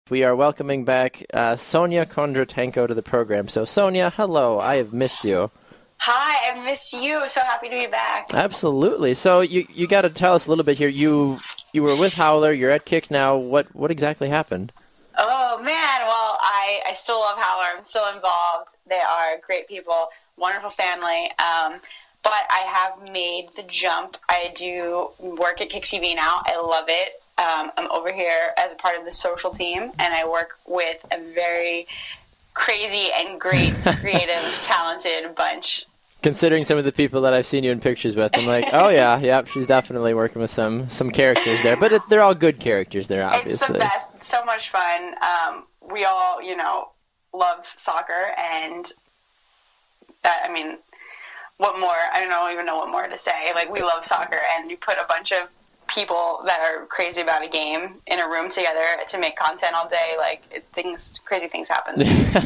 We are welcoming back Sonya Kondratenko to the program. So, Sonya, hello. I have missed you. Hi, I've missed you. So happy to be back. Absolutely. So, you got to tell us a little bit here. You were with Howler. You're at Kick now. What exactly happened? Oh, man. Well, I still love Howler. I'm still involved. They are great people, wonderful family. But I have made the jump. I do work at Kick TV now. I love it. I'm over here as a part of the social team, and I work with a very crazy and great, creative, talented bunch. Considering some of the people that I've seen you in pictures with, I'm like, oh yeah, she's definitely working with some characters there. But they're all good characters there, obviously. It's the best. It's so much fun. We all, love soccer, and what more? I don't even know what more to say. Like, we love soccer, and you put a bunch of people that are crazy about a game in a room together to make content all day. Like, crazy things happen.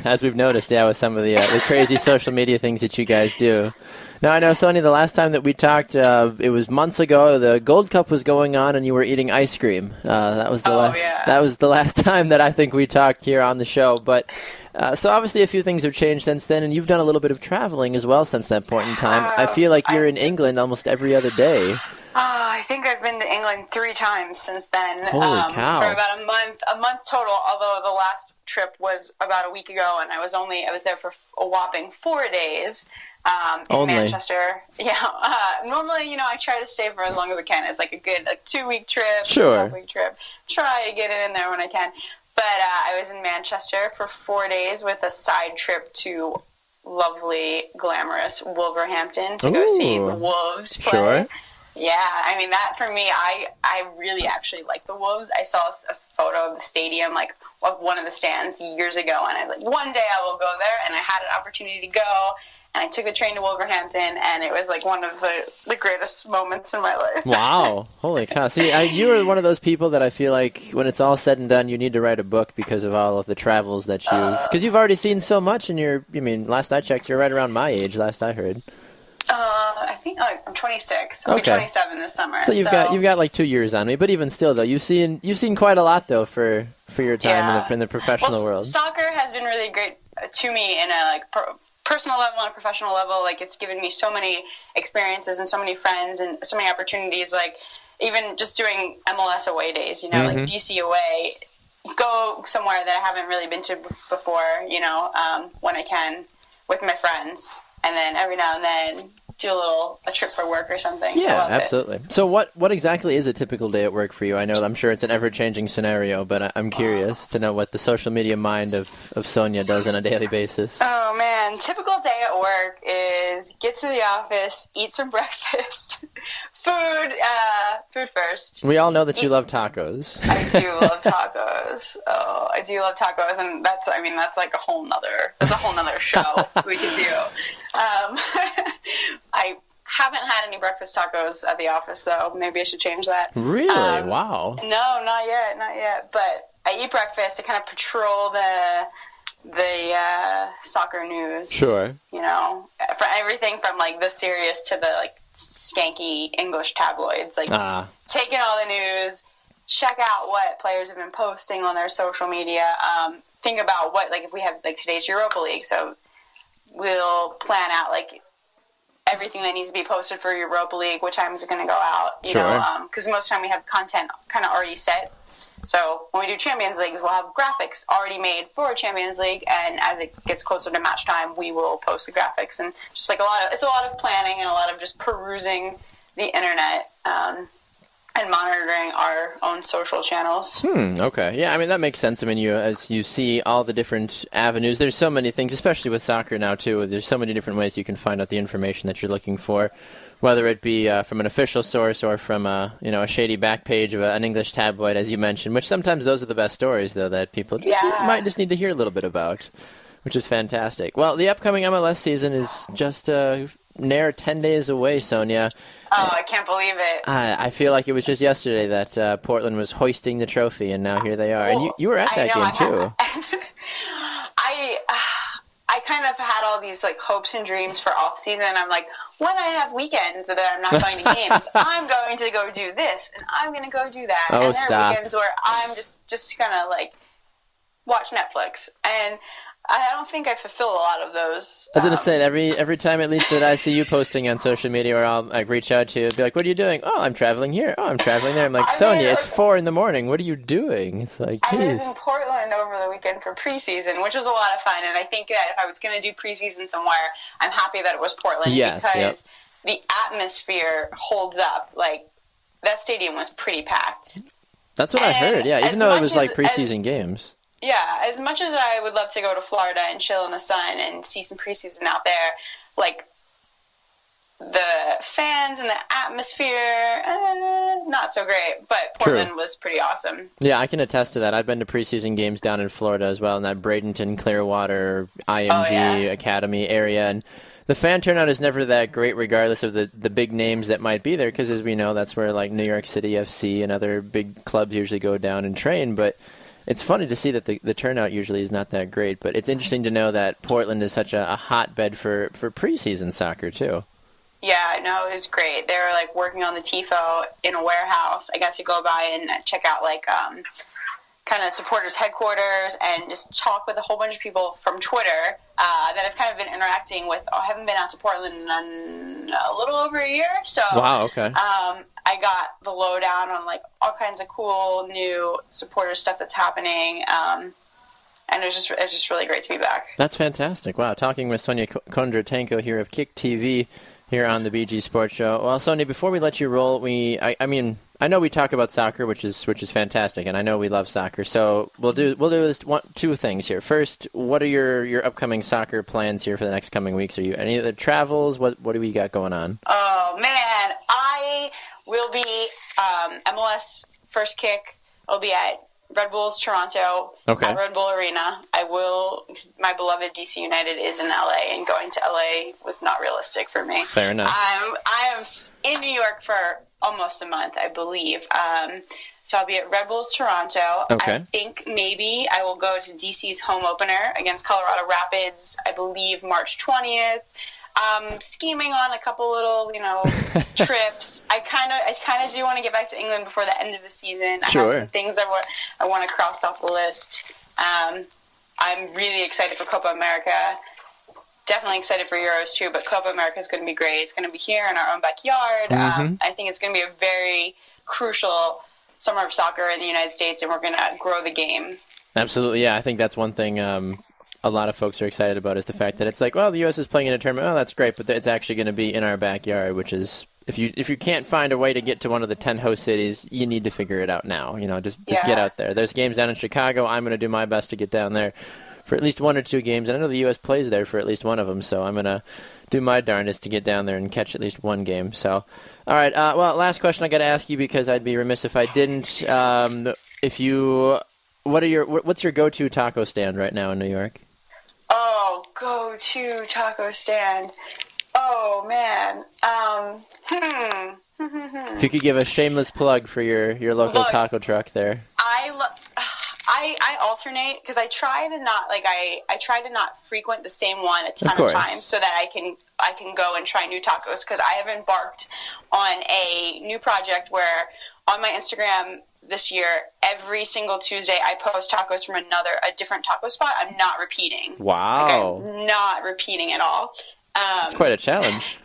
As we've noticed, with some of the crazy social media things that you guys do. Now, I know, Sonya, the last time that we talked, it was months ago. The Gold Cup was going on, and you were eating ice cream. That was the last time that I think we talked here on the show. But so obviously a few things have changed since then, and you've done a little bit of traveling as well since that point in time. I feel like you're in England almost every other day. I think I've been to England 3 times since then. Holy cow. For about a month total, although the last trip was about a week ago, and I was there for a whopping 4 days in Manchester. Yeah. Normally, I try to stay for as long as I can. It's like a good 2-week trip, sure. 1-week trip. Try to get it in there when I can. But I was in Manchester for 4 days with a side trip to lovely, glamorous Wolverhampton to go see the Wolves play. Sure. Yeah, that for me, I really actually like the Wolves. I saw a photo of the stadium, like of one of the stands years ago, and I was like, one day I will go there, and I had an opportunity to go, and I took the train to Wolverhampton, and it was like one of the greatest moments in my life. Wow. Holy cow. See, you are one of those people that I feel like when it's all said and done, you need to write a book because of all of the travels that because you've already seen so much, and last I checked, you're right around my age, last I heard. I think I'm 26. I'll be 27 this summer. So you've got like 2 years on me, but even still, though, you've seen quite a lot though for your time in the professional world. Soccer has been really great to me in a personal level and a professional level. Like, it's given me so many experiences and so many friends and so many opportunities. Like, even just doing MLS away days, like DC away, go somewhere that I haven't really been to before. When I can with my friends. And then every now and then do a trip for work or something. Yeah, absolutely. So what exactly is a typical day at work for you? I'm sure it's an ever-changing scenario, but I'm curious to know what the social media mind of Sonya does on a daily basis. Oh, man. Typical day at work is get to the office, eat some breakfast, food first. We all know that you love tacos. I do love tacos. Oh, I do love tacos, and that's like a whole nother show we could do. I haven't had any breakfast tacos at the office, though. Maybe I should change that. Really? Wow. No, not yet. But I eat breakfast. I kind of patrol the soccer news. Sure. For everything from like the serious to the like skanky English tabloids. Like taking all the news, check out what players have been posting on their social media. Think about if we have like today's Europa League, so we'll plan out like everything that needs to be posted for Europa League, what time is it going to go out, you know, because most of the time we have content kind of already set. So when we do Champions League, we'll have graphics already made for Champions League, and as it gets closer to match time, we will post the graphics. And just like it's a lot of planning and a lot of just perusing the internet and monitoring our own social channels. Okay. Yeah, that makes sense. As you see all the different avenues, there's so many things, especially with soccer now, too. There's so many different ways you can find out the information that you're looking for, whether it be from an official source or from a shady back page of an English tabloid, as you mentioned, which sometimes those are the best stories, though, that people might just need to hear a little bit about, which is fantastic. Well, the upcoming MLS season is just near 10 days away, Sonya. Oh, I can't believe it. I feel like it was just yesterday that Portland was hoisting the trophy, and now here they are. And you were at that game, too. I kind of had all these hopes and dreams for off season. I'm like, when I have weekends that I'm not going to games, I'm going to go do this, and I'm going to go do that. Oh, and there stop. are weekends where I'm just kind of watch Netflix. And I don't think I fulfill a lot of those. I was going to say, every time at least that I see you posting on social media, or I'll like reach out to you and be like, what are you doing? Oh, I'm traveling here. Oh, I'm traveling there. I'm like, Sonya, it's 4 a.m. What are you doing? It's like, geez. I was in Portland over the weekend for preseason, which was a lot of fun. And I think that if I was going to do preseason somewhere, I'm happy that it was Portland because the atmosphere holds up. Like, that stadium was pretty packed. That's what I heard, yeah, even though it was like preseason games. Yeah, as much as I would love to go to Florida and chill in the sun and see some preseason out there, like, the fans and the atmosphere, not so great. But Portland was pretty awesome. Yeah, I can attest to that. I've been to preseason games down in Florida as well, in that Bradenton, Clearwater, IMG Academy area, and the fan turnout is never that great regardless of the big names that might be there, because as we know, that's where like New York City FC and other big clubs usually go down and train, but it's funny to see that the turnout usually is not that great, but it's interesting to know that Portland is such a hotbed for preseason soccer, too. Yeah, no, it was great. They were, like, working on the TIFO in a warehouse. I got to go by and check out, like, kind of supporters' headquarters and just talk with a whole bunch of people from Twitter that I've kind of been interacting with. I haven't been out to Portland in a little over a year, so wow, okay. I got the lowdown on like all kinds of cool new supporter stuff that's happening, and it's just really great to be back. That's fantastic. Wow, talking with Sonya Kondratenko here of Kick TV here on the BG Sports Show. Well, Sonya, before we let you roll, I mean, I know we talk about soccer, which is fantastic, and I know we love soccer. So we'll do this two things here. First, what are your upcoming soccer plans here for the next coming weeks? Are you any other travels? What do we got going on? Oh man, I will be MLS First Kick. I'll be at Red Bulls Toronto at Red Bull Arena. My beloved DC United is in LA, and going to LA was not realistic for me. Fair enough. I am in New York for almost a month, I believe. So I'll be at Red Bulls Toronto. Okay. I think maybe I will go to DC's home opener against Colorado Rapids, I believe March 20th. Scheming on a couple little, trips. I kind of do want to get back to England before the end of the season. I have some things I want to cross off the list. I'm really excited for Copa America. Definitely excited for Euros too, but Copa America is going to be great. It's going to be here in our own backyard. Mm-hmm. I think it's going to be a very crucial summer of soccer in the United States, and we're going to grow the game. Absolutely, yeah. I think that's one thing a lot of folks are excited about, is the fact that it's like, well, the U.S. is playing in a tournament. Oh, that's great, but it's actually going to be in our backyard, which is, if you can't find a way to get to one of the 10 host cities, you need to figure it out now. Just get out there. There's games down in Chicago. I'm going to do my best to get down there for at least one or two games, and I know the U.S. plays there for at least one of them, so I'm going to do my darndest to get down there and catch at least one game. So, all right, well, last question I got to ask you, because I'd be remiss if I didn't. What's your go-to taco stand right now in New York? Oh, go-to taco stand. Oh, man. If you could give a shameless plug for your local taco truck there. I alternate, because I try to not frequent the same one a ton of times, so that I can go and try new tacos, because I have embarked on a new project where on my Instagram this year, every single Tuesday I post tacos from a different taco spot. I'm not repeating. Wow. I'm not repeating at all. It's quite a challenge.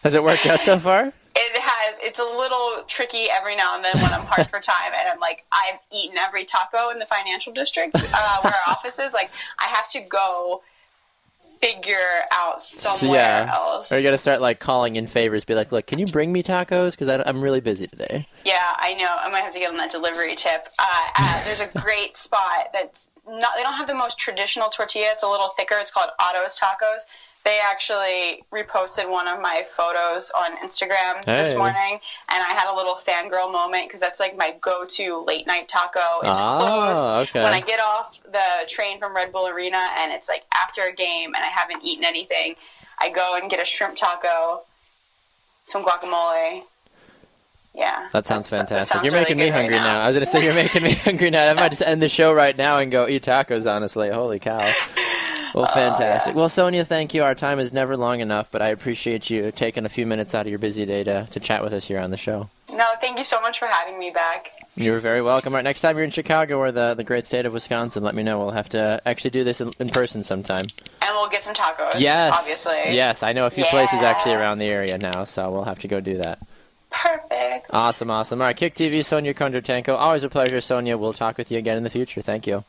Has it worked out so far? It has. It's a little tricky every now and then when I'm hard for time, and I'm like, I've eaten every taco in the financial district where our office is. Like, I have to go figure out somewhere else. Or you got to start like calling in favors, be like, look, can you bring me tacos? Because I'm really busy today. Yeah, I know. I might have to get on that delivery tip. There's a great spot that's not. They don't have the most traditional tortilla. It's a little thicker. It's called Otto's Tacos. They actually reposted one of my photos on Instagram this morning, and I had a little fangirl moment, because that's like my go-to late-night taco. It's close. When I get off the train from Red Bull Arena and it's like after a game and I haven't eaten anything, I go and get a shrimp taco, some guacamole. Yeah. That sounds fantastic. You're making me hungry now. I was going to say, you're making me hungry now. I might just end the show right now and go eat tacos, honestly. Holy cow. Well, fantastic. Well, Sonya, thank you. Our time is never long enough, but I appreciate you taking a few minutes out of your busy day to chat with us here on the show. No, thank you so much for having me back. You're very welcome. All right, next time you're in Chicago or the great state of Wisconsin, let me know. We'll have to actually do this in person sometime. And we'll get some tacos, yes, obviously. Yes, I know a few places actually around the area now, so we'll have to go do that. Perfect. Awesome. All right, Kick TV, Sonya Kondratenko. Always a pleasure, Sonya. We'll talk with you again in the future. Thank you.